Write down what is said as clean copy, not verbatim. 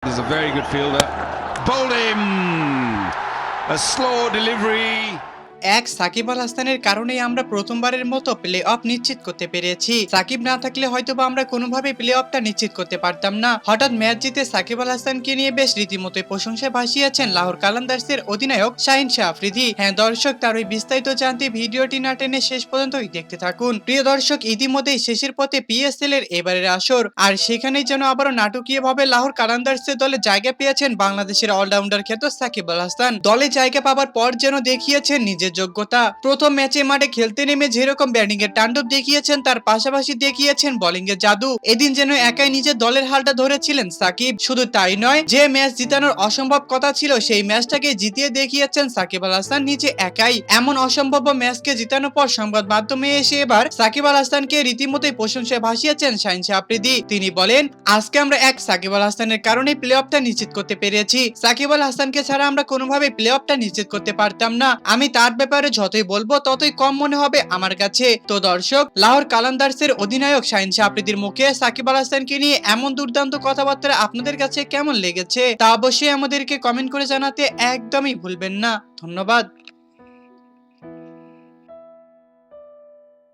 This is a very good fielder. Bowled him! A slow delivery. Shakib Al হাসানের কারণেই আমরা প্রথমবারের মতো প্লে অফ নিশ্চিত করতে পেরেছি। সাকিব না থাকলে হয়তোবা আমরা কোনোভাবে প্লে অফটা নিশ্চিত করতে পারতাম না। হঠাৎ ম্যাচ জিতে সাকিব আল হাসানকে নিয়ে বেশ রীতিমতোই প্রশংসায় ভাসিয়েছেন লাহোর কালান্দার্সের অধিনায়ক শাহিন শাহ আফ্রিদি। হ্যাঁ দর্শক, তার ওই বিস্তারিত জানতে ভিডিওটি না টেনে শেষ পর্যন্তই দেখতে থাকুন। প্রিয় দর্শক, ইতিমধ্যেই শেষের পথে পিএসএল এর এবারের আসর, আর সেখানেই যেন আবারও নাটকীয়ভাবে লাহোর কালান্দার্সের দলে জায়গা পেয়েছেন বাংলাদেশের অলরাউন্ডার খ্যাত সাকিব আল হাসান। দলে জায়গা পাবার পর যেন দেখিয়েছেন নিজের যোগ্যতা। প্রথম ম্যাচে মাঠে খেলতে নেমে যেরকম ব্যাটিং এর তাণ্ডব দেখিয়েছেন, তার পাশাপাশি দেখিয়েছেন বোলিং এর জাদু। এদিন যেন একাই নিজের দলের হালটা ধরেছিলেন সাকিব। শুধু তাই নয়, যে ম্যাচ জিতানোর অসম্ভব কথা ছিল সেই ম্যাচটাকে জিতিয়ে দেখিয়েছেন সাকিব আল হাসান নিজে একাই। এমন অসম্ভব ম্যাচকে জিতানোর পর সংবাদ মাধ্যমে এসে এবার সাকিব আল হাসানকে রীতিমতোই প্রশংসায় ভাসিয়েছেন শাহিন শাহ আফ্রিদি। তিনি বলেন, আজকে আমরা সাকিব আল হাসানের কারণে প্লে অফটা নিশ্চিত করতে পেরেছি। সাকিব আল হাসানকে ছাড়া আমরা কোনোভাবে প্লে অফটা নিশ্চিত করতে পারতাম না। আমি তার ব্যাপারে যতই বলবো ততই কম মনে হবে আমার কাছে। তো দর্শক, লাহোর কালান্দার্সের অধিনায়ক শাহিন শাহ আফ্রিদির মুখে সাকিব আল হাসানকে নিয়ে এমন দুর্দান্ত কথাবার্তা আপনাদের কাছে কেমন লেগেছে তা অবশ্যই আমাদেরকে কমেন্ট করে জানাতে একদমই ভুলবেন না। ধন্যবাদ।